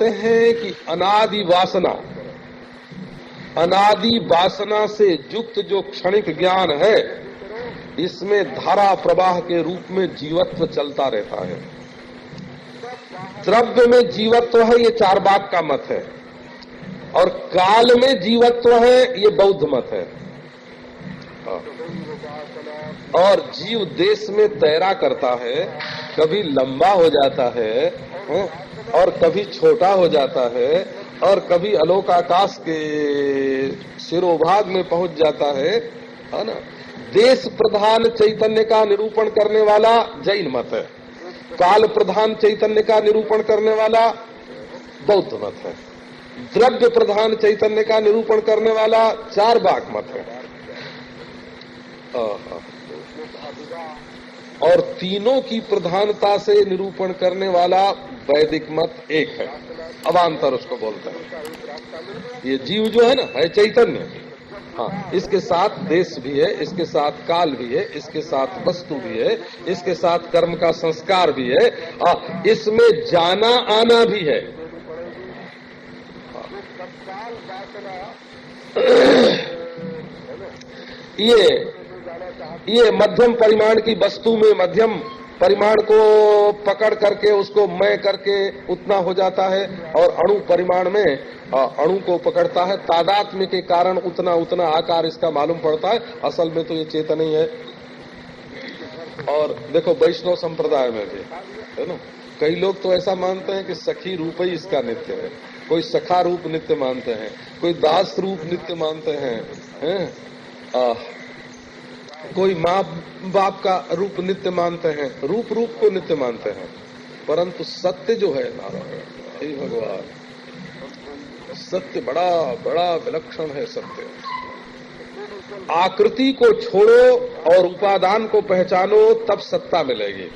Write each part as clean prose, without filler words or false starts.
कहते हैं कि अनादि वासना से युक्त जो क्षणिक ज्ञान है, इसमें धारा प्रवाह के रूप में जीवत्व चलता रहता है। द्रव्य में जीवत्व है, ये चार्वाक का मत है, और काल में जीवत्व है, ये बौद्ध मत है। और जीव देश में तैरा करता है, कभी लंबा हो जाता है और कभी छोटा हो जाता है, और कभी अलोक आकाश के शिरोभाग में पहुंच जाता है ना। देश प्रधान चैतन्य का निरूपण करने वाला जैन मत है, काल प्रधान चैतन्य का निरूपण करने वाला बौद्ध मत है, द्रव्य प्रधान चैतन्य का निरूपण करने वाला चार्वाक मत है। और तीनों की प्रधानता से निरूपण करने वाला वैदिक मत एक है, अवान्तर उसको बोलते हैं। ये जीव जो है ना, है चैतन्य। हाँ, इसके साथ देश भी है, इसके साथ काल भी है, इसके साथ वस्तु भी है, इसके साथ कर्म का संस्कार भी है, इसमें जाना आना भी है। ये मध्यम परिमाण की वस्तु में मध्यम परिमाण को पकड़ करके उसको मैं करके उतना हो जाता है, और अणु परिमाण में अणु को पकड़ता है, तादात्म्य के कारण उतना उतना आकार इसका मालूम पड़ता है। असल में तो ये चेतन ही है। और देखो वैष्णव संप्रदाय में भी है ना, कई लोग तो ऐसा मानते हैं कि सखी रूप ही इसका नित्य है, कोई सखा रूप नित्य मानते हैं, कोई दास रूप नित्य मानते हैं, कोई माँ बाप का रूप नित्य मानते हैं, रूप को नित्य मानते हैं। परंतु सत्य जो है नारायण, हे भगवान, सत्य बड़ा बड़ा विलक्षण है। सत्य आकृति को छोड़ो और उपादान को पहचानो, तब सत्ता मिलेगी।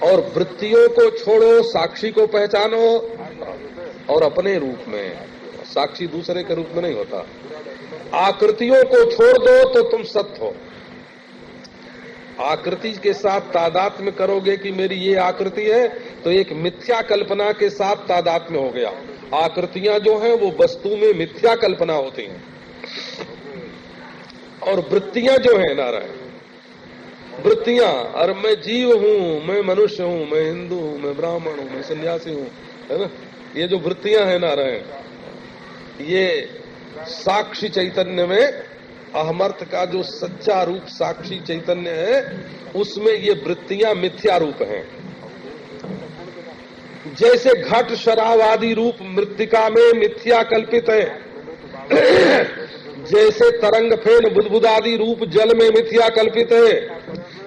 और वृत्तियों को छोड़ो, साक्षी को पहचानो, और अपने रूप में, साक्षी दूसरे के रूप में नहीं होता। आकृतियों को छोड़ दो तो तुम सत्य हो। आकृति के साथ तादात्म्य करोगे कि मेरी ये आकृति है, तो एक मिथ्या कल्पना के साथ तादात्म्य हो गया। आकृतियां जो हैं वो वस्तु में मिथ्या कल्पना होती हैं, और वृत्तियां जो है नारायण, वृत्तियां, अरे मैं जीव हूँ, मैं मनुष्य हूँ, मैं हिंदू हूँ, मैं ब्राह्मण हूँ, मैं सन्यासी हूँ, है ना, ये जो वृत्तियां है नारायण, ये साक्षी चैतन्य में अहमर्थ का जो सच्चा रूप साक्षी चैतन्य है, उसमें ये वृत्तियां मिथ्या रूप हैं। जैसे घट शराब आदि रूप मृत्तिका में मिथ्या कल्पित है, जैसे तरंग फेन बुदबुद आदि रूप जल में मिथ्या कल्पित है,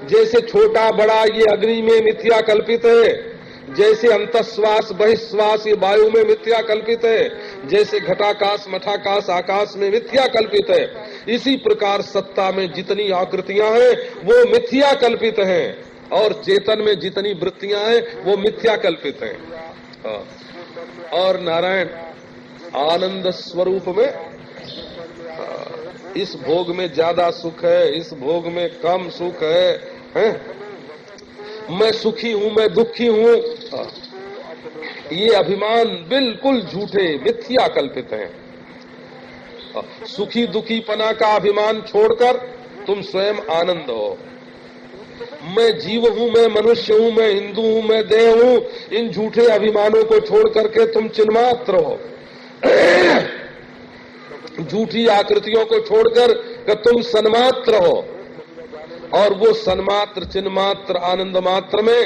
जैसे छोटा बड़ा ये अग्नि में मिथ्या कल्पित है, जैसे अंतःश्वास बहिश्वास ये वायु में मिथ्या कल्पित है, जैसे घटाकाश मठाकाश आकाश में मिथ्या कल्पित है, इसी प्रकार सत्ता में जितनी आकृतियां हैं वो मिथ्या कल्पित हैं, और चेतन में जितनी वृत्तियां हैं वो मिथ्या कल्पित हैं। और नारायण आनंद स्वरूप में इस भोग में ज्यादा सुख है, इस भोग में कम सुख है? मैं सुखी हूँ, मैं दुखी हूँ, ये अभिमान बिल्कुल झूठे मिथ्या कल्पित हैं। सुखी दुखीपना का अभिमान छोड़कर तुम स्वयं आनंद हो। मैं जीव हूँ, मैं मनुष्य हूँ, मैं हिंदू हूँ, मैं देव हूँ, इन झूठे अभिमानों को छोड़ करके तुम चिन्मात्र हो। झूठी आकृतियों को छोड़कर कि तुम सन्मात्र हो, और वो सन्मात्र चिन्मात्र आनंद मात्र में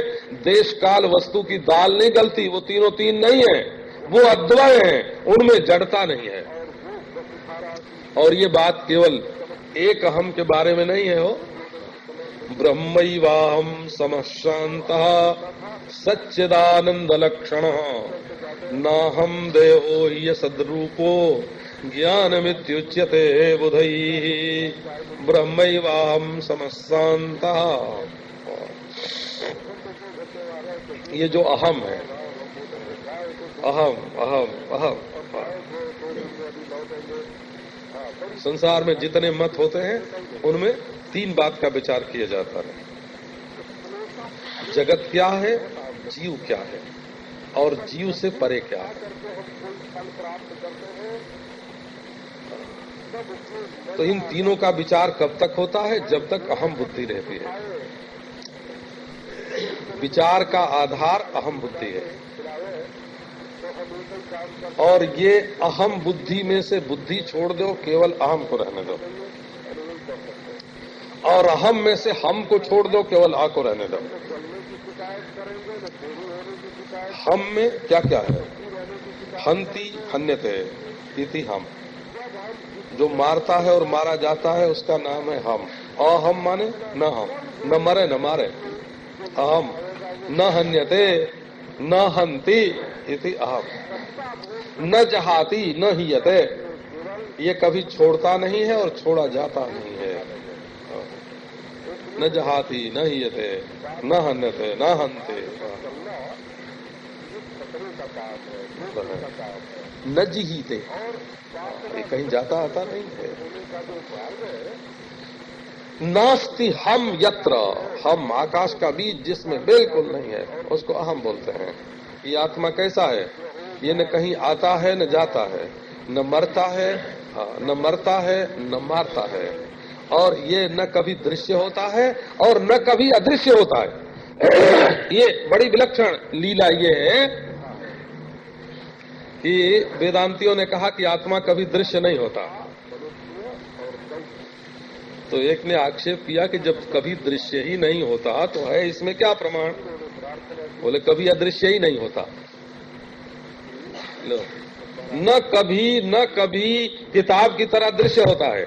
देश काल वस्तु की दाल नहीं गलती, वो तीनों तीन नहीं है, वो अद्वय है, उनमें जड़ता नहीं है। और ये बात केवल एक अहम के बारे में नहीं है, हो ब्रह्मैवाहं समशान्तः सच्चिदानंद लक्षण नाहं देहो ह्यसद्रूपो ज्ञानमित्युच्यते बुधैः ब्रह्मैवाहं समशान्तः। ये जो अहम है, अहम अहम अहम, संसार में जितने मत होते हैं उनमें तीन बात का विचार किया जाता है। जगत क्या है, जीव क्या है, और जीव से परे क्या है। तो इन तीनों का विचार कब तक होता है? जब तक अहम बुद्धि रहती है। विचार का आधार अहम बुद्धि है, और ये अहम बुद्धि में से बुद्धि छोड़ दो, केवल अहम को रहने दो, और अहम में से हम को छोड़ दो, केवल आ को रहने दो। हम में क्या क्या है? हंति हन्यते इति हम, जो मारता है और मारा जाता है उसका नाम है हम। अहम माने न हम, न मरे न मारे। अहम न हन्यते न हंति इति अहम। न जहाति न हीयते, ये कभी छोड़ता नहीं है और छोड़ा जाता नहीं है। न जहाति न हीयते न हन्यते न हंते न जिहीते, ये कहीं जाता आता नहीं है। नास्ति हम यत्र, हम आकाश का बीज जिसमें बिल्कुल नहीं है, उसको अहम बोलते हैं। ये आत्मा कैसा है? ये न कहीं आता है न जाता है, न मरता है न मरता है न मारता है, और ये न कभी दृश्य होता है और न कभी अदृश्य होता है। ये बड़ी विलक्षण लीला ये है कि वेदांतियों ने कहा कि आत्मा कभी दृश्य नहीं होता। तो एक ने आक्षेप किया कि जब कभी दृश्य ही नहीं होता तो है इसमें क्या प्रमाण? बोले कभी अदृश्य ही नहीं होता। लो, न कभी किताब की तरह दृश्य होता है?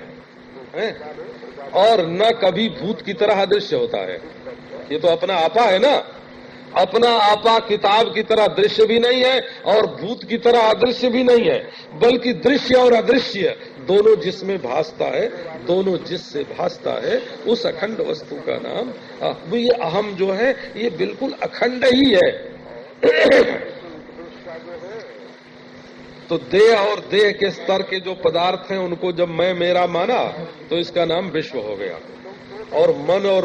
और न कभी भूत की तरह अदृश्य होता है। ये तो अपना आपा है ना। अपना आपा किताब की तरह दृश्य भी नहीं है और भूत की तरह अदृश्य भी नहीं है, बल्कि दृश्य और अदृश्य दोनों जिसमें भासता है, दोनों जिससे भासता है, उस अखंड वस्तु का नाम ये अहम जो है, ये बिल्कुल अखंड ही है। तो देह और देह के स्तर के जो पदार्थ हैं उनको जब मैं मेरा माना तो इसका नाम विश्व हो गया, और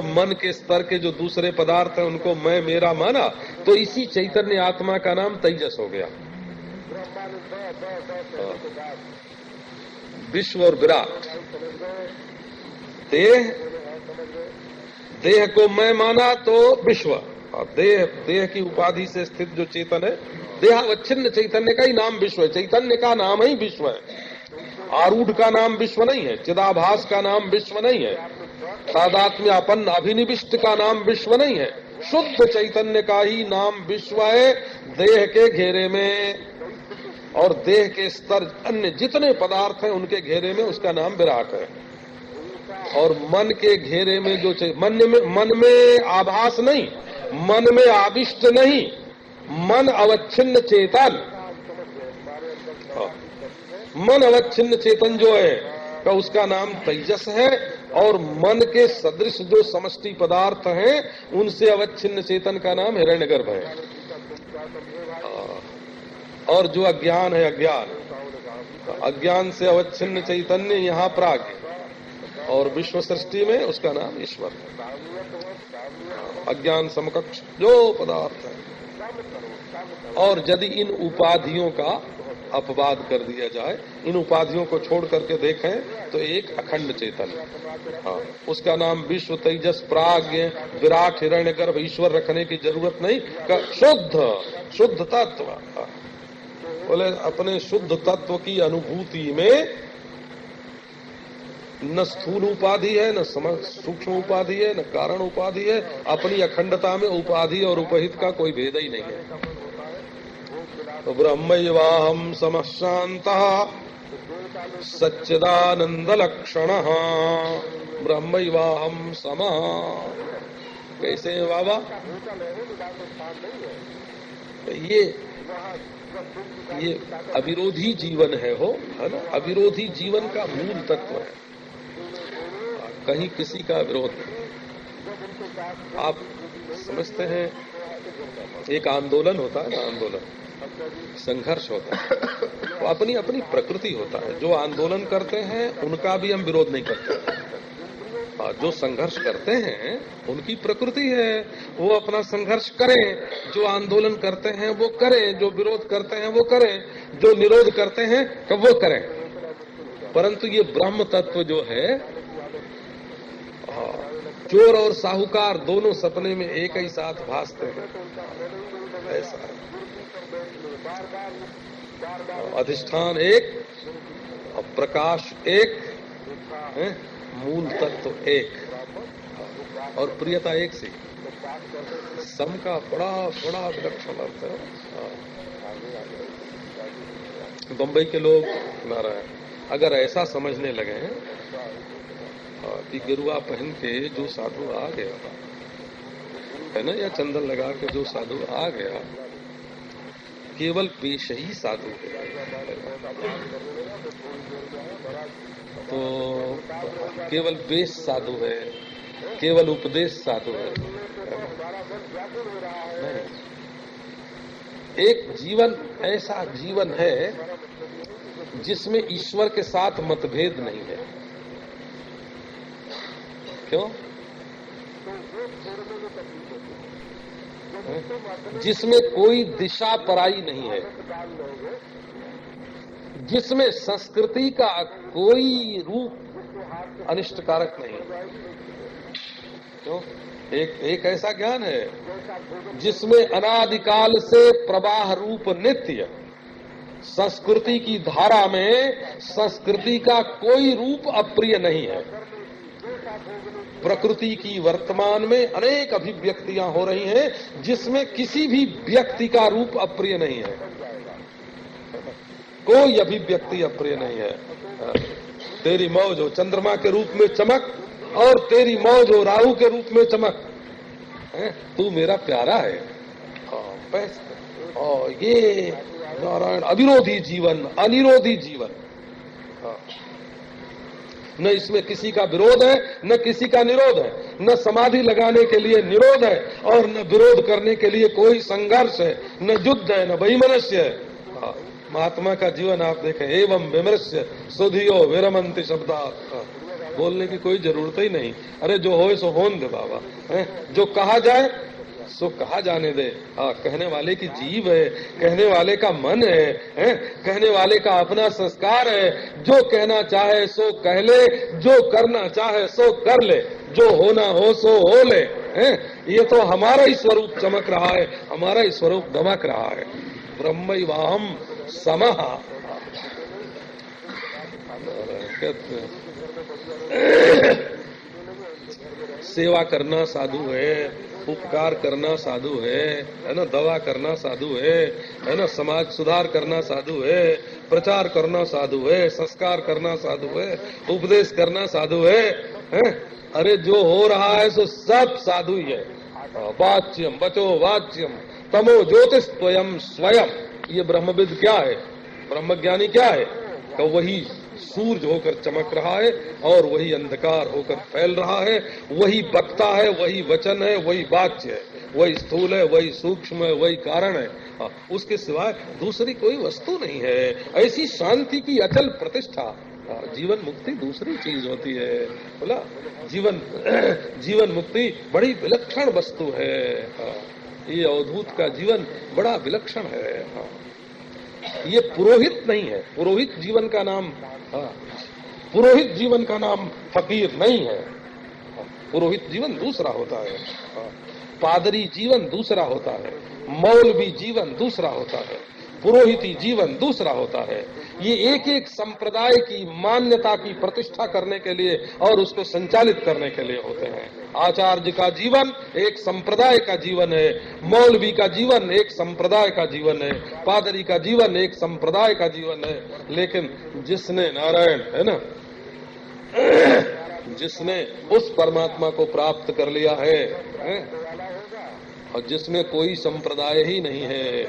मन के स्तर के जो दूसरे पदार्थ हैं उनको मैं मेरा माना तो इसी चैतन्य आत्मा का नाम तेजस हो गया। विश्व और विराट। देह को मैं माना तो विश्व, और देह की उपाधि से स्थित जो चेतन है, देहावच्छिन्न चैतन्य का ही नाम विश्व है। चैतन्य का नाम ही विश्व है, आरूढ़ का नाम विश्व नहीं है, चिदाभास का नाम विश्व नहीं है, तादात्म्यापन्न अभिनिविष्ट का नाम विश्व नहीं है। शुद्ध चैतन्य का ही नाम विश्व है देह के घेरे में, और देह के स्तर अन्य जितने पदार्थ हैं उनके घेरे में उसका नाम विराट है। और मन के घेरे में जो मन में आभास नहीं, मन में आविष्ट नहीं, मन अवच्छिन्न चेतन, मन अवच्छिन्न चेतन जो है का उसका नाम तेजस है, और मन के सदृश जो समष्टि पदार्थ हैं उनसे अवच्छिन्न चेतन का नाम हिरण्यगर्भ है। और जो अज्ञान है, अज्ञान से अवच्छिन्न चैतन्य यहाँ प्राज्ञ, और विश्व सृष्टि में उसका नाम ईश्वर है। अज्ञान समकक्ष जो पदार्थ है, और यदि इन उपाधियों का अपवाद कर दिया जाए, इन उपाधियों को छोड़ करके देखें तो एक अखंड चेतन, उसका नाम विश्व, तेजस, प्राज्ञ, विराट, हिरण्यगर्भ, ईश्वर रखने की जरूरत नहीं। शुद्ध तत्व, बोले अपने शुद्ध तत्व की अनुभूति में न स्थूल उपाधि है, न सूक्ष्म उपाधि है, न कारण उपाधि है। अपनी अखंडता में उपाधि और उपहित का कोई भेद ही नहीं है। तो ब्रह्मैवाहं समः शान्तः सच्चिदानंद लक्षणः, ब्रह्मैवाहं समः। कैसे है बाबा? ये अविरोधी जीवन है, है ना। अविरोधी जीवन का मूल तत्व है, कहीं किसी का विरोध नहीं। आप समझते हैं एक आंदोलन होता है ना, आंदोलन संघर्ष होता है, तो अपनी अपनी प्रकृति होता है। जो आंदोलन करते हैं उनका भी हम विरोध नहीं करते, जो संघर्ष करते हैं उनकी प्रकृति है, वो अपना संघर्ष करें। जो आंदोलन करते हैं वो करें, जो विरोध करते हैं वो करें, जो निरोध करते हैं तो वो करें। परंतु ये ब्रह्म तत्व जो है, चोर और साहूकार दोनों सपने में एक ही साथ भासते हैं, ऐसा है। अधिष्ठान एक और प्रकाश एक है, मूल तत्व एक और प्रियता एक से। सम का बड़ा बड़ा विलक्षण अर्थ है। बंबई के लोग नारायण अगर ऐसा समझने लगे हैं कि गिरुआ पहन के जो साधु आ गया है ना, या चंदन लगा के जो साधु आ गया, केवल पेश ही साधु है, तो केवल वेश साधु है, केवल उपदेश साधु है। नहीं, एक जीवन ऐसा जीवन है जिसमें ईश्वर के साथ मतभेद नहीं है। क्यों? जिसमें कोई दिशा पराई नहीं है, जिसमें संस्कृति का कोई रूप अनिष्टकारक नहीं है। क्यों? एक ऐसा ज्ञान है जिसमें अनादिकाल से प्रवाह रूप नित्य संस्कृति की धारा में संस्कृति का कोई रूप अप्रिय नहीं है। प्रकृति की वर्तमान में अनेक अभिव्यक्तियां हो रही हैं जिसमें किसी भी व्यक्ति का रूप अप्रिय नहीं है, कोई अभिव्यक्ति अप्रिय नहीं है। तेरी मौज हो चंद्रमा के रूप में चमक और तेरी मौज हो राहु के रूप में चमक, तू मेरा प्यारा है। और ये नारायण अविरोधी जीवन, अनिरोधी जीवन, न इसमें किसी का विरोध है न किसी का निरोध है, न समाधि लगाने के लिए निरोध है और न विरोध करने के लिए कोई संघर्ष है, न युद्ध है न वैमनस्य है। महात्मा का जीवन आप देखें, एवं विमृश्य सुधियो विरमंति शब्दात्, बोलने की कोई जरूरत ही नहीं। अरे जो होए सो होन दे बाबा, जो कहा जाए सो कहा जाने दे। कहने वाले की जीव है, कहने वाले का मन है, कहने वाले का अपना संस्कार है। जो कहना चाहे सो कह ले, जो करना चाहे सो कर ले, जो होना हो सो हो ले। ये तो हमारा ही स्वरूप चमक रहा है, हमारा ही स्वरूप दमक रहा है। ब्रह्मैवाहम् समः। सेवा करना साधु है, उपकार करना साधु है ना, दवा करना साधु है ना, समाज सुधार करना साधु है, प्रचार करना साधु है, संस्कार करना साधु है, उपदेश करना साधु है। अरे जो हो रहा है सो सब साधु ही है। वाच्यम बचो वाच्यम तमो ज्योतिस्त्वयं स्वयं। ये ब्रह्मविद क्या है, ब्रह्मज्ञानी क्या है? तो वही सूरज होकर चमक रहा है और वही अंधकार होकर फैल रहा है, वही वक्ता है, वही वचन है, वही वाच्य है, वही स्थूल है, वही सूक्ष्म है, वही कारण है। उसके सिवाय दूसरी कोई वस्तु नहीं है। ऐसी शांति की अचल प्रतिष्ठा, जीवन मुक्ति दूसरी चीज होती है। बोला जीवन मुक्ति बड़ी विलक्षण वस्तु है। ये अवधूत का जीवन बड़ा विलक्षण है। ये पुरोहित नहीं है। पुरोहित जीवन का नाम पुरोहित जीवन का नाम फकीर नहीं है। पुरोहित जीवन दूसरा होता है, पादरी जीवन दूसरा होता है, मौलवी जीवन दूसरा होता है, पुरोहिती जीवन दूसरा होता है। ये एक एक संप्रदाय की मान्यता की प्रतिष्ठा करने के लिए और उसको संचालित करने के लिए होते हैं। आचार्य का जीवन एक संप्रदाय का जीवन है, मौलवी का जीवन एक संप्रदाय का जीवन है, पादरी का जीवन एक संप्रदाय का जीवन है। लेकिन जिसने नारायण है ना, जिसने उस परमात्मा को प्राप्त कर लिया है और जिसमें कोई संप्रदाय ही नहीं है,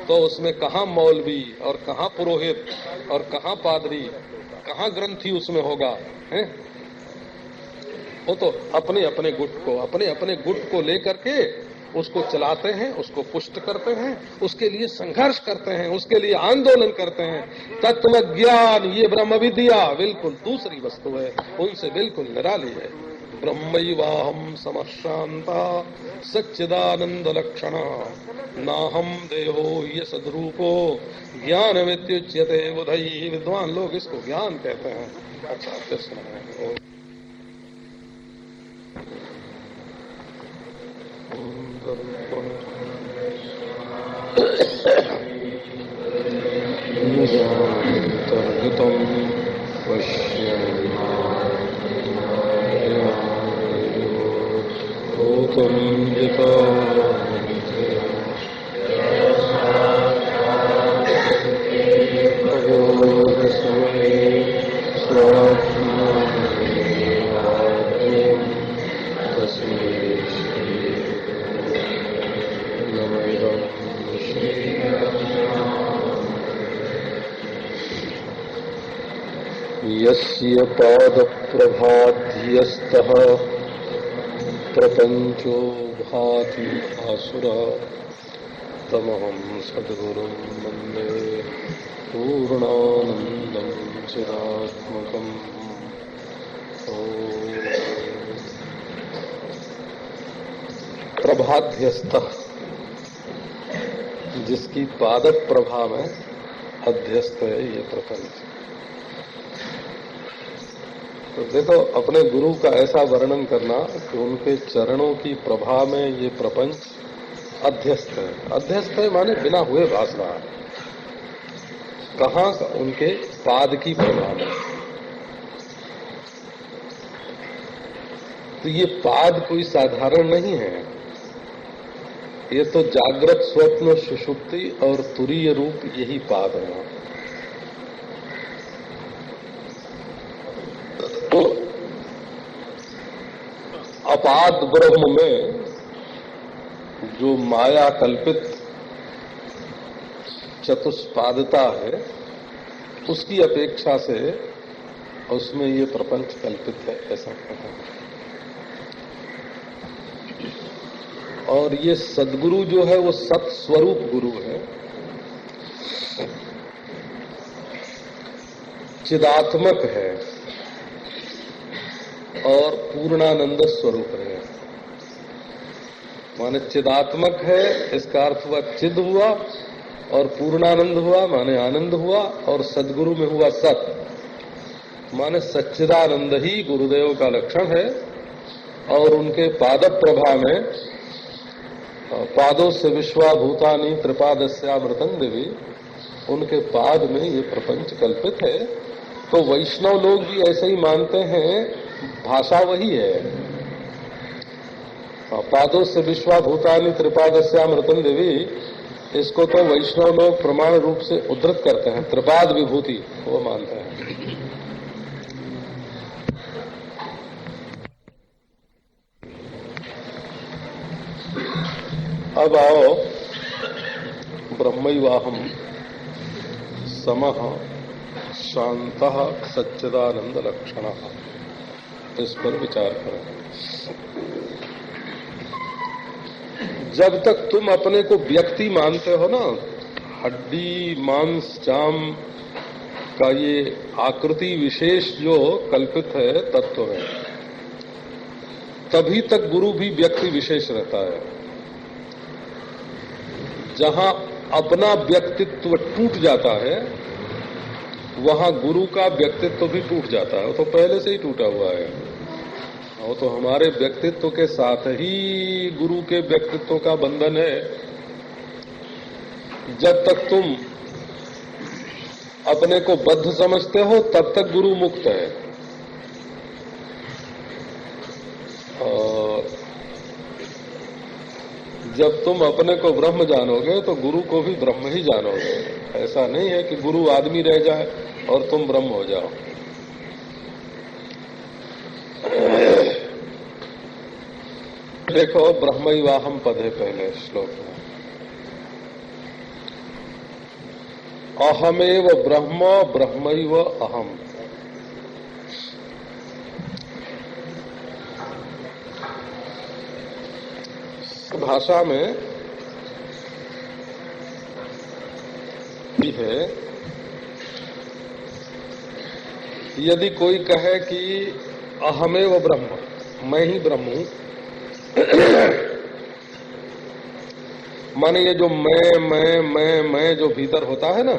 तो उसमें कहाँ मौलवी और कहाँ पुरोहित और कहाँ पादरी, कहाँ ग्रंथी उसमें होगा? है वो तो अपने अपने गुट को लेकर के उसको चलाते हैं, उसको पुष्ट करते हैं, उसके लिए संघर्ष करते हैं, उसके लिए आंदोलन करते हैं। तत्व ज्ञान, ये ब्रह्म विद्या बिल्कुल दूसरी वस्तु है, उनसे बिल्कुल निराली है। ब्रह्मैवाहम समशांता सच्चिदानंद लक्षणा नाहम देहो ये सद्रूपो ज्ञान विद्युच्यते बुधई। विद्वान लोग इसको ज्ञान कहते हैं। अच्छा कृष्ण है। निजान्तर्गतं पश्यन्नाभूतं यथा अबोधसमये स्वात्मानं तस्मै नमः। यस्य पादप्रभाध्यस्तः प्रपञ्चो भाति भासुरः तमहं सद्गुरुं वन्दे पूर्णानन्दं चिदात्मकम्। प्रभाध्यस्तः, जिसकी पादप प्रभा में अध्यस्त है ये प्रपंच। तो देखो, अपने गुरु का ऐसा वर्णन करना कि उनके चरणों की प्रभा में ये प्रपंच अध्यस्त है। अध्यस्त है माने बिना हुए भास रहा है। कहाँ? उनके पाद की प्रभा में। तो ये पाद कोई साधारण नहीं है, ये तो जागृत स्वप्न सुषुप्ति और तुरीय रूप यही पाद है। तो अपाद ब्रह्म में जो माया कल्पित चतुष्पादता है, उसकी अपेक्षा से उसमें ये प्रपंच कल्पित है, ऐसा कहता है। और ये सद्गुरु जो है वो सत्स्वरूप गुरु है, चिदात्मक है और पूर्णानंद स्वरूप है। माने चिदात्मक है, इसका अर्थ हुआ चिद हुआ, और पूर्णानंद हुआ माने आनंद हुआ, और सद्गुरु में हुआ सत माने सच्चिदानंद ही गुरुदेव का लक्षण है। और उनके पाद प्रभा में पादों से विश्वाभूतानि त्रिपादस्यामृतं दिवि, उनके पाद में ये प्रपंच कल्पित है। तो वैष्णव लोग भी ऐसे ही मानते हैं, भाषा वही है। पादों से विश्वाभूतानि त्रिपादस्यामृतं दिवि, इसको तो वैष्णव लोग प्रमाण रूप से उद्धृत करते हैं, त्रिपाद विभूति वो मानते हैं। अब आओ ब्रह्मैवाहम समः शांतः सच्चिदानंद लक्षणः, इस पर विचार करें। जब तक तुम अपने को व्यक्ति मानते हो ना, हड्डी मांस चाम का ये आकृति विशेष जो कल्पित है तत्व है, तभी तक गुरु भी व्यक्ति विशेष रहता है। जहां अपना व्यक्तित्व टूट जाता है, वहां गुरु का व्यक्तित्व भी टूट जाता है। वो तो पहले से ही टूटा हुआ है। वो तो हमारे व्यक्तित्व के साथ ही गुरु के व्यक्तित्व का बंधन है। जब तक तुम अपने को बद्ध समझते हो, तब तक गुरु मुक्त है। और जब तुम अपने को ब्रह्म जानोगे तो गुरु को भी ब्रह्म ही जानोगे। ऐसा नहीं है कि गुरु आदमी रह जाए और तुम ब्रह्म हो जाओ। देखो, ब्रह्मैवाहम पद है पहले श्लोक में। अहमेव ब्रह्म ब्रह्मैव अहम। भाषा में भी है, यदि कोई कहे कि अहमेव ब्रह्म, मैं ही ब्रह्म हूं, माने ये जो मैं जो भीतर होता है ना,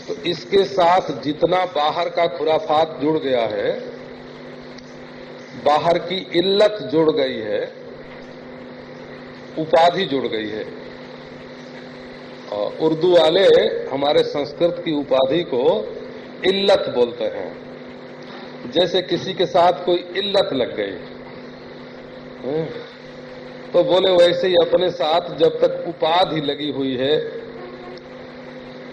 तो इसके साथ जितना बाहर का खुराफात जुड़ गया है, बाहर की इल्लत जुड़ गई है, उपाधि जुड़ गई है। और उर्दू वाले हमारे संस्कृत की उपाधि को इल्लत बोलते हैं। जैसे किसी के साथ कोई इल्लत लग गई तो बोले वैसे ही अपने साथ जब तक उपाधि लगी हुई है,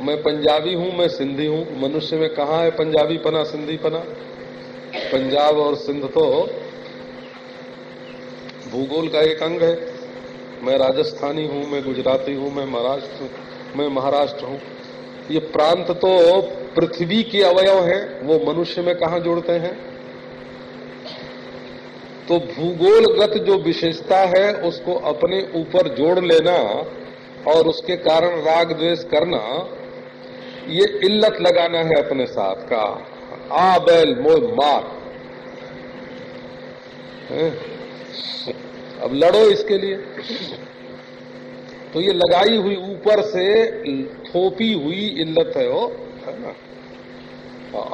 मैं पंजाबी हूं, मैं सिंधी हूं, मनुष्य में कहाँ है पंजाबी पना सिंधी पना? पंजाब और सिंध तो भूगोल का एक अंग है। मैं राजस्थानी हूं, मैं गुजराती हूं, मैं महाराष्ट्र हूं। ये प्रांत तो पृथ्वी के अवयव हैं, वो मनुष्य में कहाँ जुड़ते हैं? तो भूगोलगत जो विशेषता है उसको अपने ऊपर जोड़ लेना और उसके कारण राग द्वेष करना, ये इल्लत लगाना है अपने साथ का। आ बैल मोह मार, अब लड़ो इसके लिए। तो ये लगाई हुई ऊपर से थोपी हुई इल्लत है वो, है ना,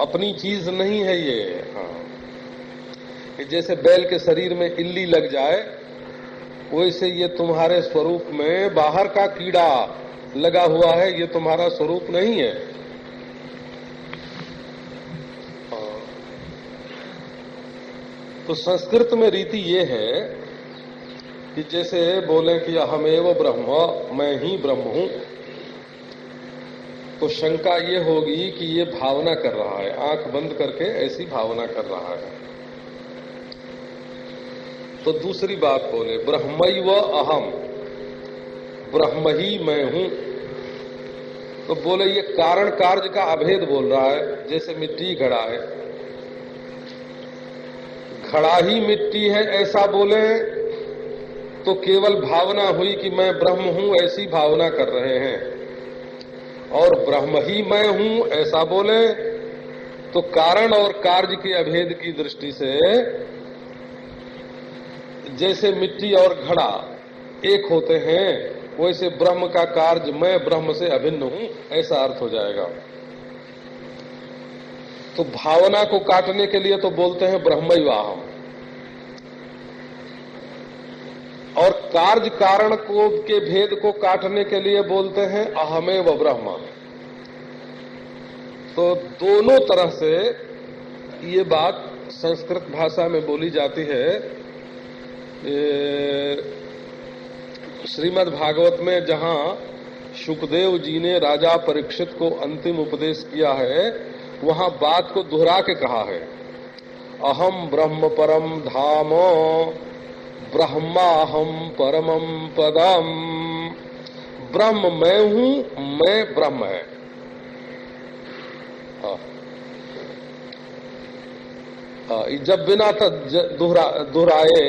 अपनी चीज नहीं है ये। हाँ, जैसे बैल के शरीर में इल्ली लग जाए, वैसे ये तुम्हारे स्वरूप में बाहर का कीड़ा लगा हुआ है, ये तुम्हारा स्वरूप नहीं है। तो संस्कृत में रीति ये है कि जैसे बोले कि अहमेव ब्रह्म, मैं ही ब्रह्म हूं, तो शंका ये होगी कि ये भावना कर रहा है, आंख बंद करके ऐसी भावना कर रहा है। तो दूसरी बात बोले ब्रह्मैव अहम, ब्रह्म ही मैं हूं, तो बोले ये कारण कार्य का अभेद बोल रहा है। जैसे मिट्टी घड़ा है, घड़ा ही मिट्टी है ऐसा बोले तो केवल भावना हुई कि मैं ब्रह्म हूं, ऐसी भावना कर रहे हैं। और ब्रह्म ही मैं हूं ऐसा बोले तो कारण और कार्य के अभेद की दृष्टि से जैसे मिट्टी और घड़ा एक होते हैं, वैसे ब्रह्म का कार्य मैं ब्रह्म से अभिन्न हूं, ऐसा अर्थ हो जाएगा। तो भावना को काटने के लिए तो बोलते हैं ब्रह्मैवाहम, और कार्य कारण को के भेद को काटने के लिए बोलते हैं अहमेव ब्रह्म। तो दोनों तरह से ये बात संस्कृत भाषा में बोली जाती है। श्रीमद् भागवत में जहां शुकदेव जी ने राजा परीक्षित को अंतिम उपदेश किया है, वहां बात को दोहरा के कहा है, अहम ब्रह्म परम धाम ब्रह्माहम परमम पदम। ब्रह्म मैं हूं, मैं ब्रह्म है। जब बिना दोहराए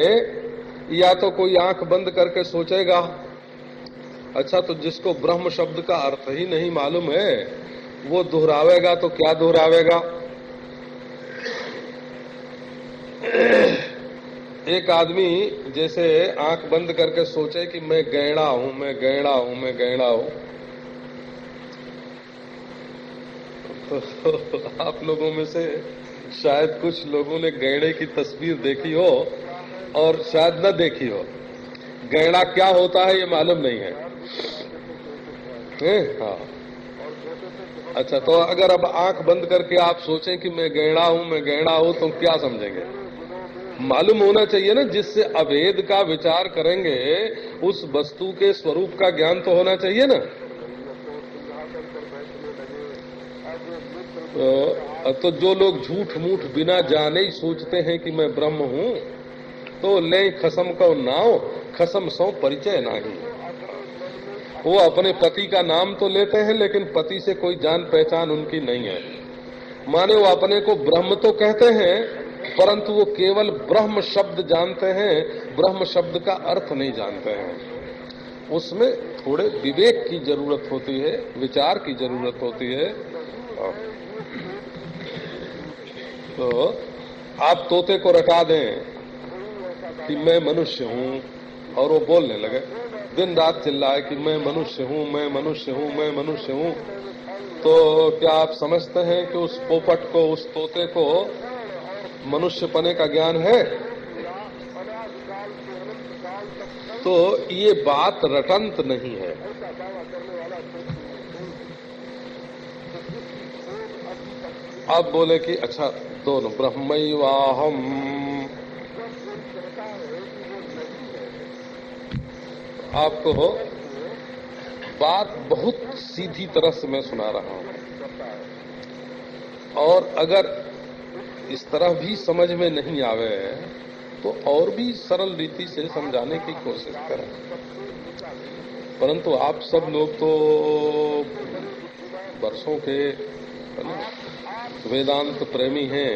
या तो कोई आंख बंद करके सोचेगा, अच्छा तो जिसको ब्रह्म शब्द का अर्थ ही नहीं मालूम है वो दोहरावेगा तो क्या दोहरावेगा। एक आदमी जैसे आंख बंद करके सोचे कि मैं गैड़ा हूं, मैं गैड़ा हूं, मैं गैड़ा हूं, तो आप लोगों में से शायद कुछ लोगों ने गैड़े की तस्वीर देखी हो और शायद न देखी हो। गैड़ा क्या होता है ये मालूम नहीं है, हाँ। अच्छा, तो अगर अब आंख बंद करके आप सोचें कि मैं गैड़ा हूं, मैं गैड़ा हूं, तो क्या समझेंगे? मालूम होना चाहिए ना, जिससे अभेद का विचार करेंगे उस वस्तु के स्वरूप का ज्ञान तो होना चाहिए ना। तो जो लोग झूठ मूठ बिना जाने ही सोचते हैं कि मैं ब्रह्म हूं, तो ले खसम को नाव, खसम सो परिचय नहीं। वो अपने पति का नाम तो लेते हैं लेकिन पति से कोई जान पहचान उनकी नहीं है। माने वो अपने को ब्रह्म तो कहते हैं परंतु वो केवल ब्रह्म शब्द जानते हैं, ब्रह्म शब्द का अर्थ नहीं जानते हैं। उसमें थोड़े विवेक की जरूरत होती है, विचार की जरूरत होती है। तो आप तोते को रटा दें कि मैं मनुष्य हूँ और वो बोलने लगे, दिन रात चिल्लाए कि मैं मनुष्य हूँ, मैं मनुष्य हूँ, मैं मनुष्य हूँ, तो क्या आप समझते हैं कि उस पोपट को, उस तोते को मनुष्य पने का ज्ञान है? तो ये बात रटंत नहीं है। अब बोले कि अच्छा दोनों ब्रह्मैवाहम, आपको बात बहुत सीधी तरह से मैं सुना रहा हूं, और अगर इस तरह भी समझ में नहीं आवे तो और भी सरल रीति से समझाने की कोशिश करें। परंतु आप सब लोग तो वर्षों के वेदांत प्रेमी हैं।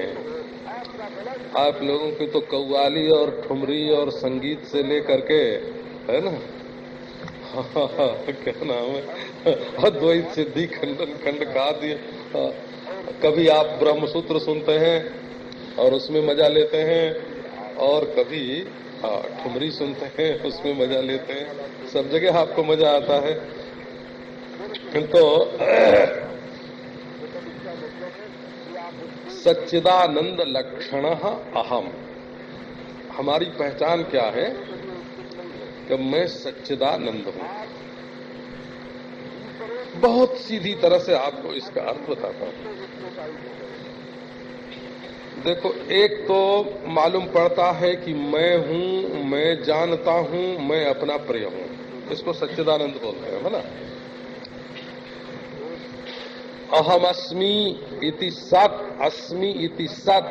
आप लोगों की तो कव्वाली और ठुमरी और संगीत से लेकर के, है ना, क्या नाम है, अद्वैत सिद्धि खंडन खंड गा दिए। कभी आप ब्रह्मसूत्र सुनते हैं और उसमें मजा लेते हैं, और कभी ठुमरी सुनते हैं, उसमें मजा लेते हैं। सब जगह आपको मजा आता है। तो सच्चिदानंद लक्षण अहम, हमारी पहचान क्या है कि मैं सच्चिदानंद हूं। बहुत सीधी तरह से आपको इसका अर्थ बताता हूं। देखो, एक तो मालूम पड़ता है कि मैं हूं, मैं जानता हूं, मैं अपना प्रिय हूं, इसको सच्चिदानंद बोलते हैं, है ना। अहम अस्मि इति सत्, अस्मि इति सत्,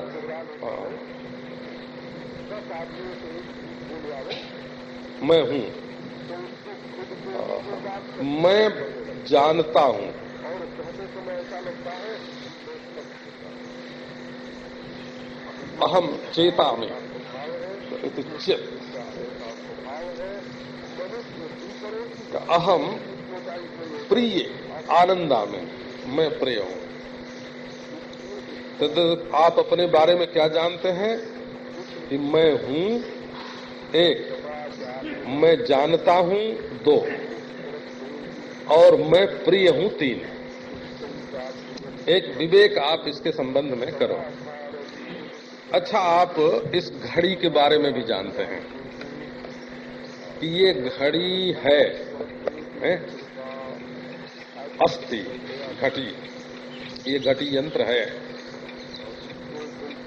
मैं हूं, मैं जानता हूं। अहम चेतामि इति चित्, अहम प्रिय आनंदामि, मैं प्रिय हूं। तो आप अपने बारे में क्या जानते हैं कि मैं हूं एक, मैं जानता हूं दो, और मैं प्रिय हूं तीन। एक विवेक आप इसके संबंध में करो। अच्छा, आप इस घड़ी के बारे में भी जानते हैं कि ये घड़ी है, अस्ति घटी, ये घटी यंत्र है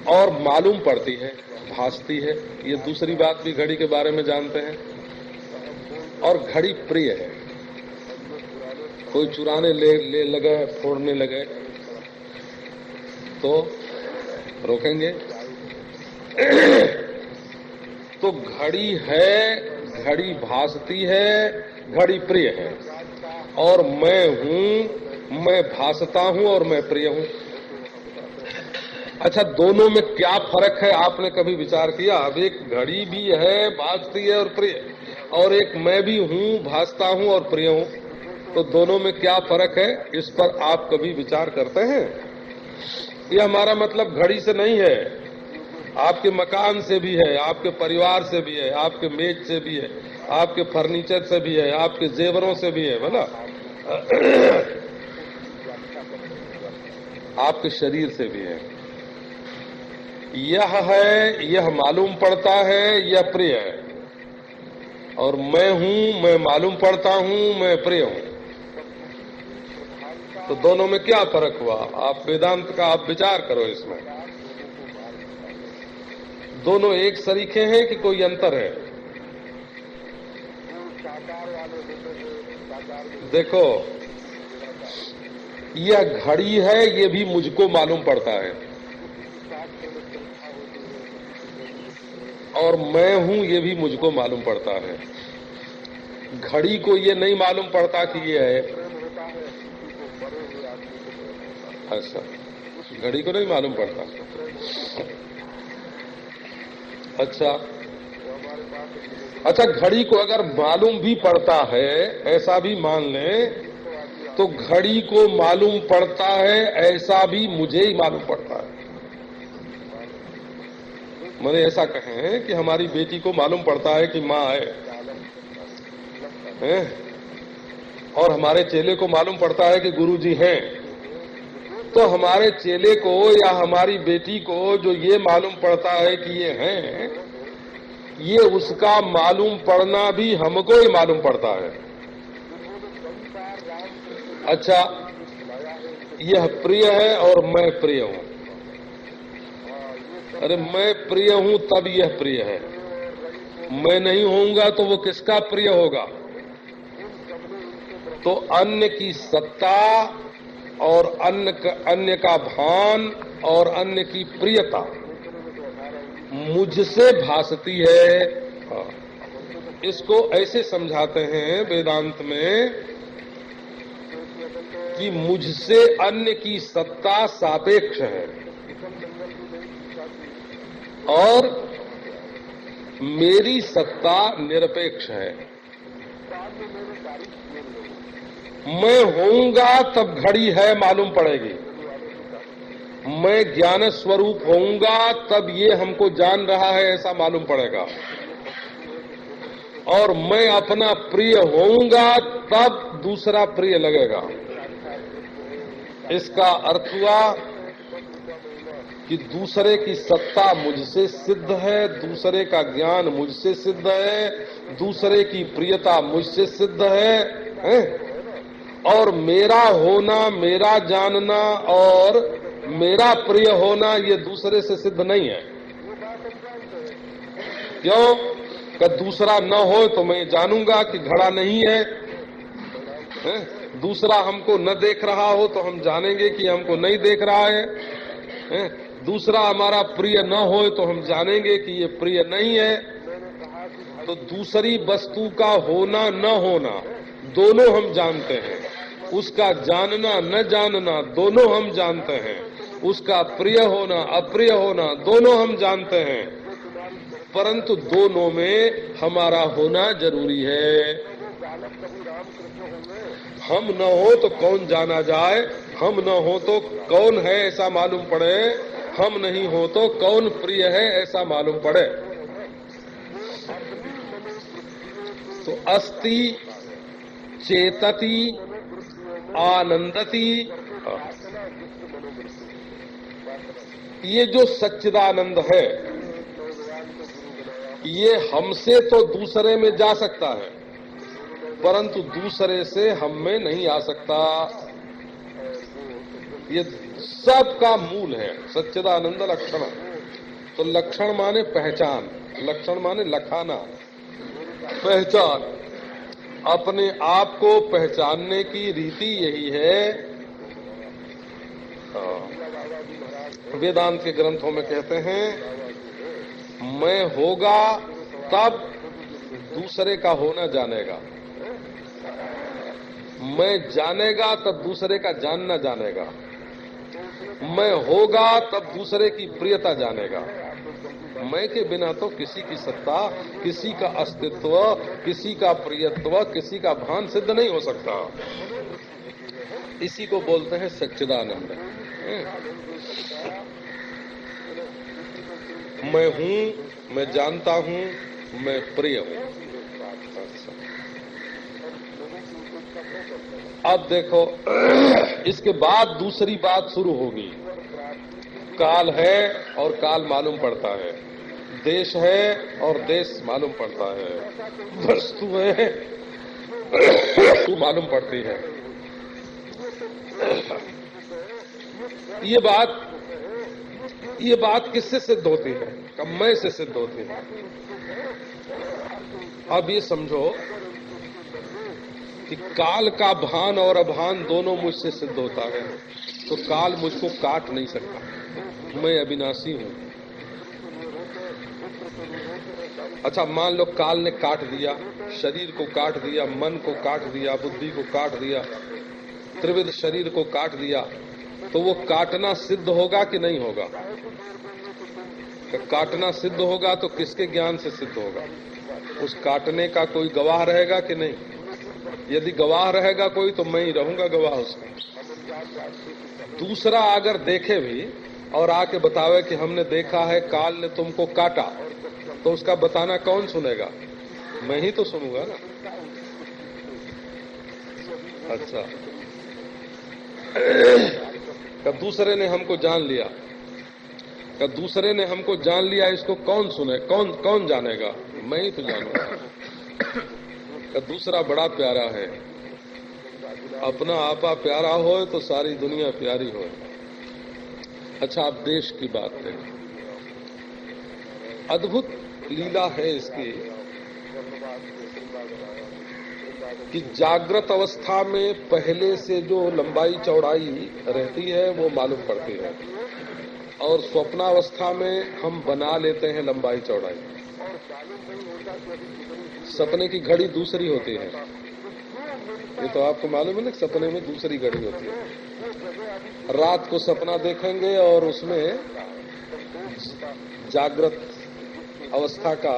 और मालूम पड़ती है, भासती है। ये दूसरी बात भी घड़ी के बारे में जानते हैं। और घड़ी प्रिय है। कोई चुराने ले लगे, फोड़ने लगे तो रोकेंगे। तो घड़ी है, घड़ी भासती है, घड़ी प्रिय है, और मैं हूं, मैं भासता हूं और मैं प्रिय हूं। अच्छा, दोनों में क्या फर्क है, आपने कभी विचार किया? अब एक घड़ी भी है, भासती है और प्रिय, और एक मैं भी हूं, भासता हूं और प्रिय हूं। तो दोनों में क्या फर्क है, इस पर आप कभी विचार करते हैं? ये हमारा मतलब घड़ी से नहीं है, आपके मकान से भी है, आपके परिवार से भी है, आपके मेज से भी है, आपके फर्नीचर से भी है, आपके जेवरों से भी है, बोला, आपके शरीर से भी है। यह है, यह मालूम पड़ता है, यह प्रिय है, और मैं हूं, मैं मालूम पड़ता हूं, मैं प्रिय हूं। तो दोनों में क्या फर्क हुआ? आप वेदांत का आप विचार करो इसमें। दोनों एक सरीखे हैं कि कोई अंतर है? देखो, यह घड़ी है, ये भी मुझको मालूम पड़ता है, और मैं हूं, ये भी मुझको मालूम पड़ता है। घड़ी को ये नहीं मालूम पड़ता कि ये है। अच्छा, घड़ी को नहीं मालूम पड़ता। अच्छा अच्छा, घड़ी को अगर मालूम भी पड़ता है, ऐसा भी मान लें, तो घड़ी को मालूम पड़ता है ऐसा भी मुझे ही मालूम पड़ता है। मैंने ऐसा कहें कि हमारी बेटी को मालूम पड़ता है कि माँ है? और हमारे चेले को मालूम पड़ता है कि गुरुजी हैं, तो हमारे चेले को या हमारी बेटी को जो ये मालूम पड़ता है कि ये हैं, ये उसका मालूम पड़ना भी हमको ही मालूम पड़ता है। अच्छा, यह प्रिय है और मैं प्रिय हूं। अरे मैं प्रिय हूं तब यह प्रिय है, मैं नहीं होऊंगा तो वो किसका प्रिय होगा? तो अन्य की सत्ता और अन्य का भान और अन्य की प्रियता मुझसे भासती है। इसको ऐसे समझाते हैं वेदांत में कि मुझसे अन्य की सत्ता सापेक्ष है और मेरी सत्ता निरपेक्ष है। मैं होऊंगा तब घड़ी है मालूम पड़ेगी, मैं ज्ञान स्वरूप होऊंगा तब ये हमको जान रहा है ऐसा मालूम पड़ेगा, और मैं अपना प्रिय होऊंगा तब दूसरा प्रिय लगेगा। इसका अर्थ हुआ कि दूसरे की सत्ता मुझसे सिद्ध है, दूसरे का ज्ञान मुझसे सिद्ध है, दूसरे की प्रियता मुझसे सिद्ध है? और मेरा होना, मेरा जानना और मेरा प्रिय होना ये दूसरे से सिद्ध नहीं है। क्यों? कि दूसरा न हो तो मैं जानूंगा कि घड़ा नहीं है, दूसरा हमको न देख रहा हो तो हम जानेंगे कि हमको नहीं देख रहा है, दूसरा हमारा प्रिय न हो तो हम जानेंगे कि ये प्रिय नहीं है। तो दूसरी वस्तु का होना न होना दोनों हम जानते हैं, उसका जानना न जानना दोनों हम जानते हैं, उसका प्रिय होना अप्रिय होना दोनों हम जानते हैं, परंतु दोनों में हमारा होना जरूरी है। हम न हो तो कौन जाना जाए, हम न हो तो कौन है ऐसा मालूम पड़े, हम नहीं हो तो कौन प्रिय है ऐसा मालूम पड़े। तो अस्ति चेतति आनंदति, ये जो सच्चिदानंद है ये हमसे तो दूसरे में जा सकता है, परंतु दूसरे से हम में नहीं आ सकता। ये सबका मूल है सच्चिदानंद लक्षण। तो लक्षण माने पहचान, लक्षण माने लखाना, पहचान। अपने आप को पहचानने की रीति यही है। वेदांत के ग्रंथों में कहते हैं मैं होगा तब दूसरे का होना जानेगा, मैं जानेगा तब दूसरे का जानना जानेगा, मैं होगा तब दूसरे की प्रियता जानेगा। मैं के बिना तो किसी की सत्ता, किसी का अस्तित्व, किसी का प्रियत्व, किसी का भान सिद्ध नहीं हो सकता। इसी को बोलते हैं सच्चिदानंद। मैं हूं, मैं जानता हूं, मैं प्रिय हूं। अब देखो इसके बाद दूसरी बात शुरू होगी। काल है और काल मालूम पड़ता है, देश है और देश मालूम पड़ता है, वस्तु है वस्तु मालूम पड़ती है। ये बात किससे सिद्ध होती है? मैं से सिद्ध होती है। अब ये समझो कि काल का भान और अभान दोनों मुझसे सिद्ध होता है, तो काल मुझको काट नहीं सकता, मैं अविनाशी हूं। अच्छा, मान लो काल ने काट दिया, शरीर को काट दिया, मन को काट दिया, बुद्धि को काट दिया, त्रिविध शरीर को काट दिया, तो वो काटना सिद्ध होगा कि नहीं होगा? काटना सिद्ध होगा तो किसके ज्ञान से सिद्ध होगा? उस काटने का कोई गवाह रहेगा कि नहीं? यदि गवाह रहेगा कोई तो मैं ही रहूंगा गवाह उसका। दूसरा अगर देखे भी और आके बतावे कि हमने देखा है काल ने तुमको काटा, तो उसका बताना कौन सुनेगा? मैं ही तो सुनूंगा ना। अच्छा, दूसरे ने हमको जान लिया, दूसरे ने हमको जान लिया, इसको कौन सुने? कौन जानेगा? मैं ही तो जानूंगा। दूसरा बड़ा प्यारा है। अपना आपा प्यारा हो तो सारी दुनिया प्यारी हो। अच्छा, आप देश की बात करें, अद्भुत लीला है इसकी कि जागृत अवस्था में पहले से जो लंबाई चौड़ाई रहती है वो मालूम पड़ती है, और स्वप्नावस्था में हम बना लेते हैं लंबाई चौड़ाई। सपने की घड़ी दूसरी होती है, ये तो आपको मालूम है ना, सपने में दूसरी घड़ी होती है। रात को सपना देखेंगे और उसमें जागृत अवस्था का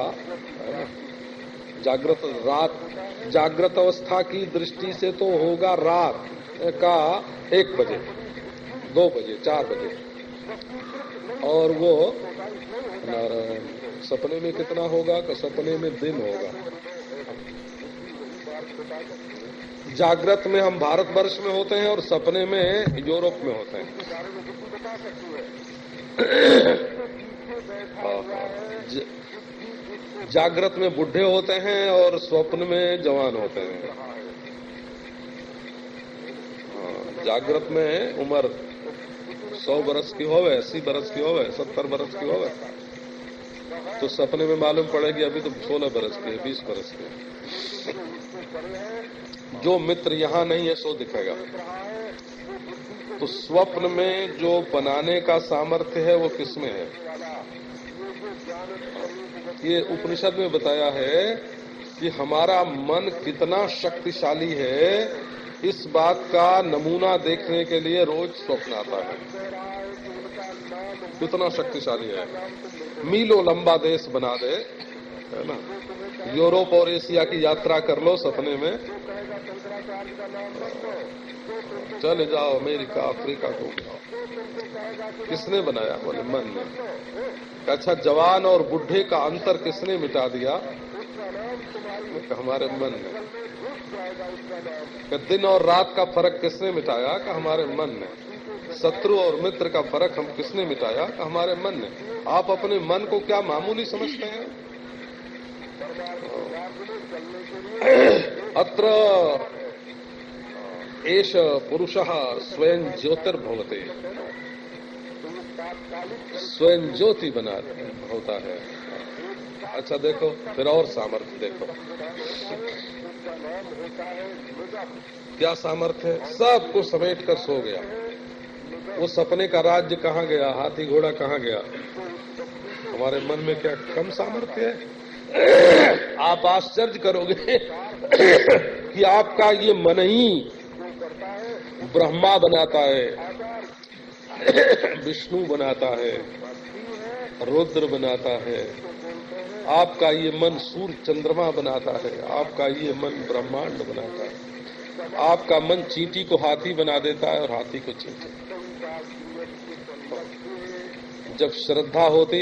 जागृत अवस्था की दृष्टि से तो होगा रात का 1 बजे, 2 बजे, 4 बजे, और वो सपने में कितना होगा? कि सपने में दिन होगा। जागृत में हम भारतवर्ष में होते हैं और सपने में यूरोप में होते हैं। जागृत में बुढ़े होते हैं और स्वप्न में जवान होते हैं। जागृत में उम्र 100 बरस की होवे, 80 बरस की होवे, 70 बरस की होवे, तो सपने में मालूम पड़ेगी अभी तो 16 बरस की है, 20 बरस की है। जो मित्र यहाँ नहीं है सो दिखेगा। तो स्वप्न में जो बनाने का सामर्थ्य है वो किसमें है? ये उपनिषद में बताया है कि हमारा मन कितना शक्तिशाली है, इस बात का नमूना देखने के लिए रोज स्वप्न आता है। कितना शक्तिशाली है, मीलों लंबा देश बना दे, है ना। यूरोप और एशिया की यात्रा कर लो सपने में, चले जाओ अमेरिका, अफ्रीका घूम जाओ। किसने बनाया? बोले मन ने। अच्छा, जवान और बुढ़े का अंतर किसने मिटा दिया? हमारे मन ने। दिन और रात का फर्क किसने मिटाया? कि हमारे मन ने। शत्रु और मित्र का फर्क हम किसने मिटाया? कि हमारे मन ने। आप अपने मन को क्या मामूली समझते हैं? अत्र एष पुरुषः स्वयं ज्योतिर्भवते, स्वयं ज्योति बना होता है। अच्छा देखो, फिर और सामर्थ्य देखो, क्या सामर्थ्य है। सबको समेट कर सो गया। वो सपने का राज्य कहाँ गया? हाथी घोड़ा कहाँ गया? हमारे मन में क्या कम सामर्थ्य है? आप आश्चर्य करोगे कि आपका ये मन ही ब्रह्मा बनाता है, विष्णु बनाता है, रुद्र बनाता है। आपका ये मन सूर्य चंद्रमा बनाता है, आपका ये मन ब्रह्मांड बनाता है। आपका मन चींटी को हाथी बना देता है और हाथी को चींटी। जब श्रद्धा होती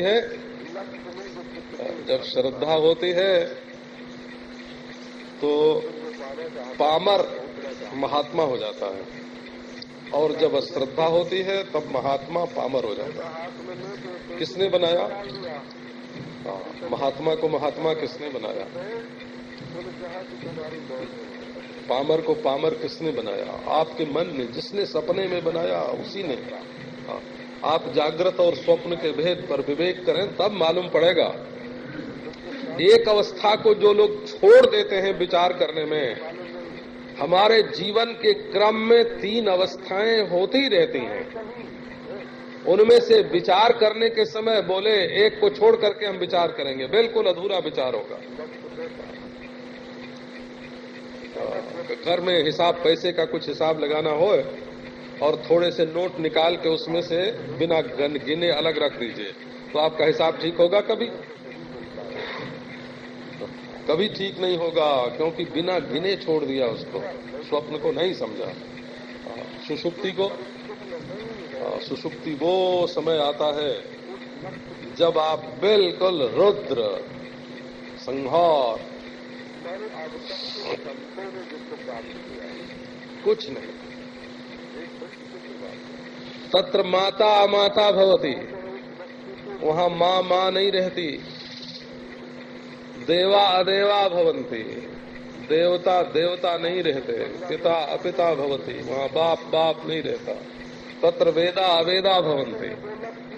है तो पामर महात्मा हो जाता है, और जब अश्रद्धा होती है तब महात्मा पामर हो जाता है। किसने बनाया महात्मा को? महात्मा किसने बनाया? पामर को पामर किसने बनाया? आपके मन ने। जिसने सपने में बनाया उसी ने। आप जागृत और स्वप्न के भेद पर विवेक करें तब मालूम पड़ेगा। एक अवस्था को जो लोग छोड़ देते हैं विचार करने में, हमारे जीवन के क्रम में 3 अवस्थाएं होती रहती हैं। उनमें से विचार करने के समय बोले एक को छोड़ करके हम विचार करेंगे, बिल्कुल अधूरा विचार होगा। घर में हिसाब, पैसे का कुछ हिसाब लगाना हो और थोड़े से नोट निकाल के उसमें से बिना गिने अलग रख दीजिए, तो आपका हिसाब ठीक होगा? कभी ठीक नहीं होगा, क्योंकि बिना गिने छोड़ दिया उसको, स्वप्न को नहीं समझा। सुषुप्ति को, सुषुप्ति वो समय आता है जब आप बिल्कुल रुद्र संहार, कुछ नहीं, तत्र माता अमाता भवती, वहां मां नहीं रहती, देवा अदेवा भवन्ति, देवता देवता नहीं रहते, पिता अपिता भवति, वहाँ बाप नहीं रहता, तत्र वेदा अवेदा भवन्ति,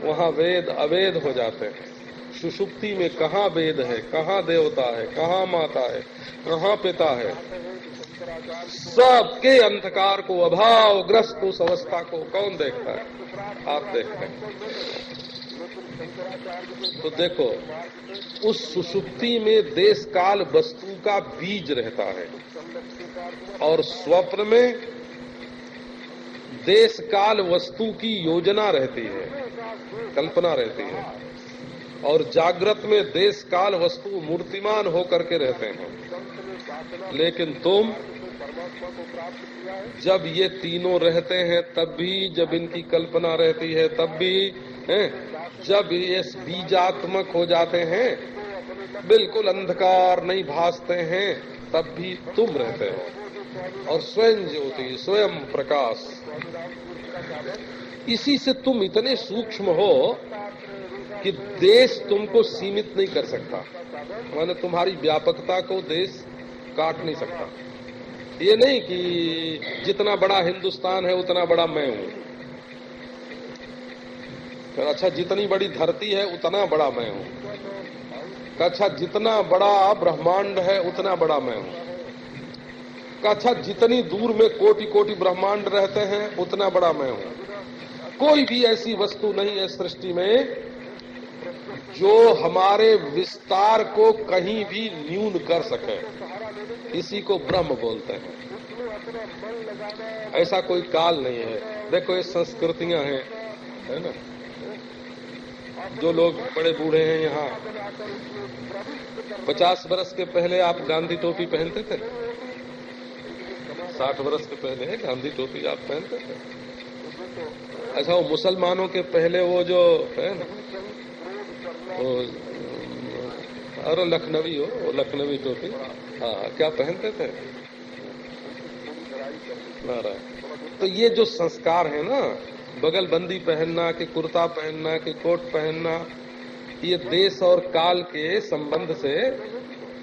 वहाँ वेद अवेद हो जाते हैं। सुषुप्ति में कहाँ वेद है, कहाँ देवता है, कहाँ माता है, कहाँ पिता है, सबके अंधकार को, अभावग्रस्त उस अवस्था को कौन देखता है? आप देखते हैं। तो देखो, उस सुषुप्ति में देश काल वस्तु का बीज रहता है, और स्वप्न में देश काल वस्तु की योजना रहती है, कल्पना रहती है, और जागृत में देश काल वस्तु मूर्तिमान होकर के रहते हैं। लेकिन तुम जब ये तीनों रहते हैं तब भी, जब इनकी कल्पना रहती है तब भी, जब ये बीजात्मक हो जाते हैं, बिल्कुल अंधकार नहीं भासते हैं, तब भी तुम रहते हो, और स्वयं ज्योति, स्वयं प्रकाश। इसी से तुम इतने सूक्ष्म हो कि देश तुमको सीमित नहीं कर सकता, माने तुम्हारी व्यापकता को देश काट नहीं सकता। ये नहीं कि जितना बड़ा हिंदुस्तान है उतना बड़ा मैं हूं, फिर अच्छा जितनी बड़ी धरती है उतना बड़ा मैं हूं, अच्छा जितना बड़ा ब्रह्मांड है उतना बड़ा मैं हूं, अच्छा जितनी दूर में कोटि कोटि ब्रह्मांड रहते हैं उतना बड़ा मैं हूं। कोई भी ऐसी वस्तु नहीं है सृष्टि में जो हमारे विस्तार को कहीं भी न्यून कर सके, इसी को ब्रह्म बोलते हैं। ऐसा कोई काल नहीं है। देखो ये संस्कृतियां हैं, है ना, जो लोग बड़े बूढ़े हैं यहाँ, 50 वर्ष के पहले आप गांधी टोपी पहनते थे, 60 वर्ष के पहले गांधी टोपी आप पहनते थे। अच्छा, वो मुसलमानों के पहले वो जो है ना, वो अरे लखनवी हो, वो लखनवी टोपी, हाँ, क्या पहनते थे? तो ये जो संस्कार है ना, बगलबंदी पहनना कि कुर्ता पहनना कि कोट पहनना, ये देश और काल के संबंध से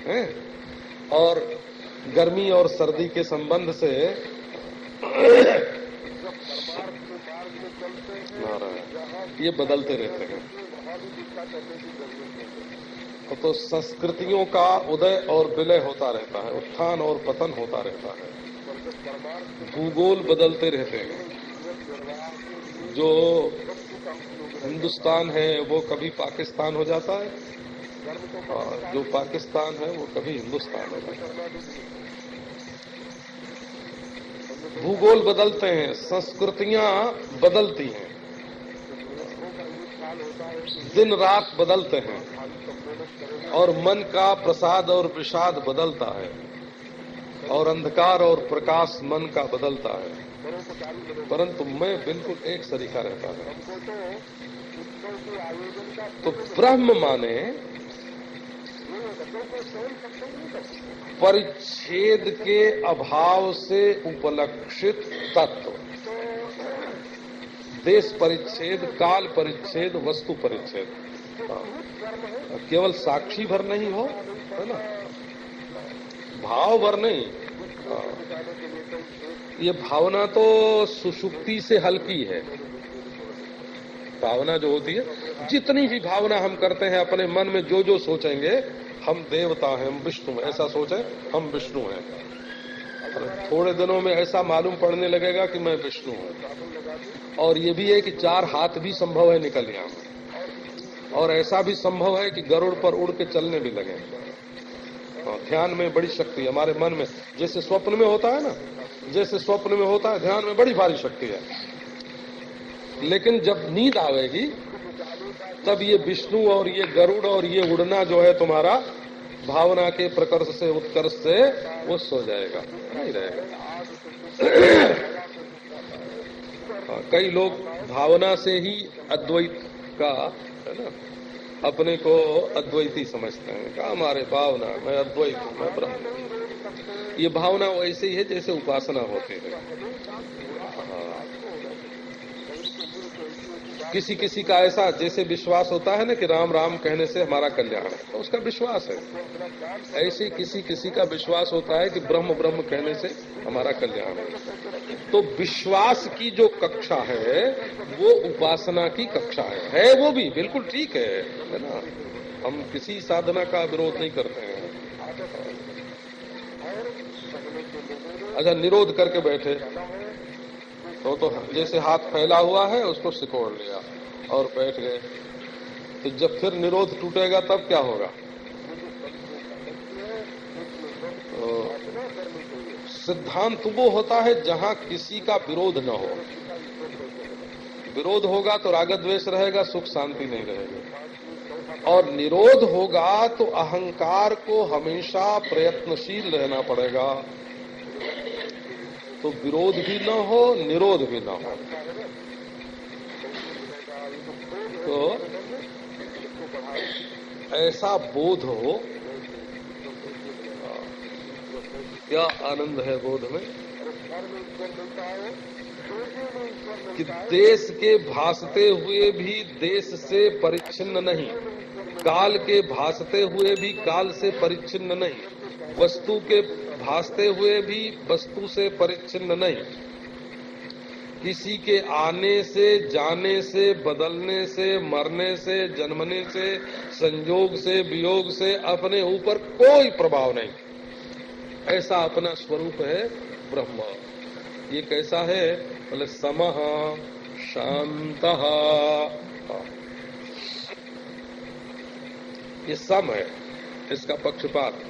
है, और गर्मी और सर्दी के संबंध से ये बदलते रहते हैं। तो संस्कृतियों का उदय और विलय होता रहता है, उत्थान और पतन होता रहता है, भूगोल बदलते रहते हैं। जो हिंदुस्तान है वो कभी पाकिस्तान हो जाता है, और जो पाकिस्तान है वो कभी हिंदुस्तान हो जाता है। भूगोल बदलते हैं, संस्कृतियां बदलती हैं, दिन रात बदलते हैं, और मन का प्रसाद और विषाद बदलता है, और अंधकार और प्रकाश मन का बदलता है, परंतु मैं बिल्कुल एक सरीखा रहता है। तो ब्रह्म माने परिच्छेद के अभाव से उपलक्षित तत्व, देश परिच्छेद, काल परिच्छेद, वस्तु परिच्छेद, केवल साक्षी भर नहीं हो, है ना, भाव भर नहीं। ये भावना तो सुषुप्ति से हल्की है। भावना जो होती है, जितनी भी भावना हम करते हैं अपने मन में, जो जो सोचेंगे हम देवता हैं, हम विष्णु हैं, ऐसा सोचें हम विष्णु हैं, थोड़े दिनों में ऐसा मालूम पड़ने लगेगा कि मैं विष्णु हूं। और ये भी है कि 4 हाथ भी संभव है निकल यहाँ, और ऐसा भी संभव है कि गरुड़ पर उड़ के चलने भी लगे। ध्यान में बड़ी शक्ति है हमारे मन में, जैसे स्वप्न में होता है ना, जैसे स्वप्न में होता है, ध्यान में बड़ी भारी शक्ति है। लेकिन जब नींद आवेगी तब ये विष्णु और ये गरुड़ और ये उड़ना जो है तुम्हारा भावना के प्रकर्ष से उत्कर्ष से वो सो जाएगा, नहीं रहेगा। कई लोग भावना से ही अद्वैत का है ना अपने को अद्वैती समझते हैं। कहा हमारे भावना, मैं अद्वैत हूं, मैं ब्रह्म। ये भावना वैसे ही है जैसे उपासना होती है। किसी किसी का ऐसा जैसे विश्वास होता है ना कि राम राम कहने से हमारा कल्याण है, तो उसका विश्वास है। ऐसे किसी किसी का विश्वास होता है कि ब्रह्म ब्रह्म कहने से हमारा कल्याण है। तो विश्वास की जो कक्षा है वो उपासना की कक्षा है वो भी बिल्कुल ठीक है ना। हम किसी साधना का विरोध नहीं करते हैं। अच्छा, निरोध करके बैठे तो जैसे हाथ फैला हुआ है उसको सिकोड़ लिया और बैठ गए, तो जब फिर निरोध टूटेगा तब क्या होगा? तो सिद्धांत वो होता है जहां किसी का विरोध न हो। विरोध होगा तो राग द्वेष रहेगा, सुख शांति नहीं रहेगी। और निरोध होगा तो अहंकार को हमेशा प्रयत्नशील रहना पड़ेगा। तो विरोध भी न हो, निरोध भी न हो। तो ऐसा बोध हो, क्या आनंद है बोध में कि देश के भासते हुए भी देश से परिच्छिन्न नहीं, काल के भासते हुए भी काल से परिच्छिन्न नहीं, वस्तु के भासते हुए भी वस्तु से परिच्छिन्न नहीं, किसी के आने से, जाने से, बदलने से, मरने से, जन्मने से, संयोग से, वियोग से अपने ऊपर कोई प्रभाव नहीं। ऐसा अपना स्वरूप है ब्रह्म। ये कैसा है? बोले समः शान्तः। ये सम है, इसका पक्षपात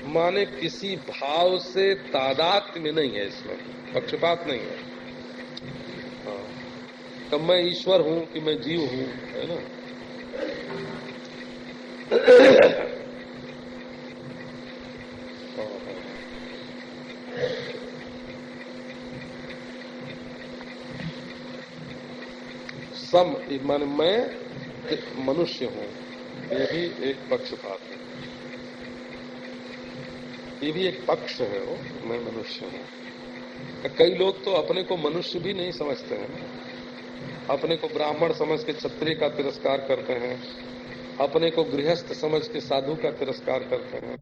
माने किसी भाव से तादात्म्य में नहीं है, इसमें पक्षपात नहीं है। तब मैं ईश्वर हूं कि मैं जीव हूं, है ना। सम माने मैं मनुष्य हूं, ये भी एक पक्षपात है, ये भी एक पक्ष है वो, मैं मनुष्य हूं। कई लोग तो अपने को मनुष्य भी नहीं समझते हैं, अपने को ब्राह्मण समझ के क्षत्रिय का तिरस्कार करते हैं, अपने को गृहस्थ समझ के साधु का तिरस्कार करते हैं।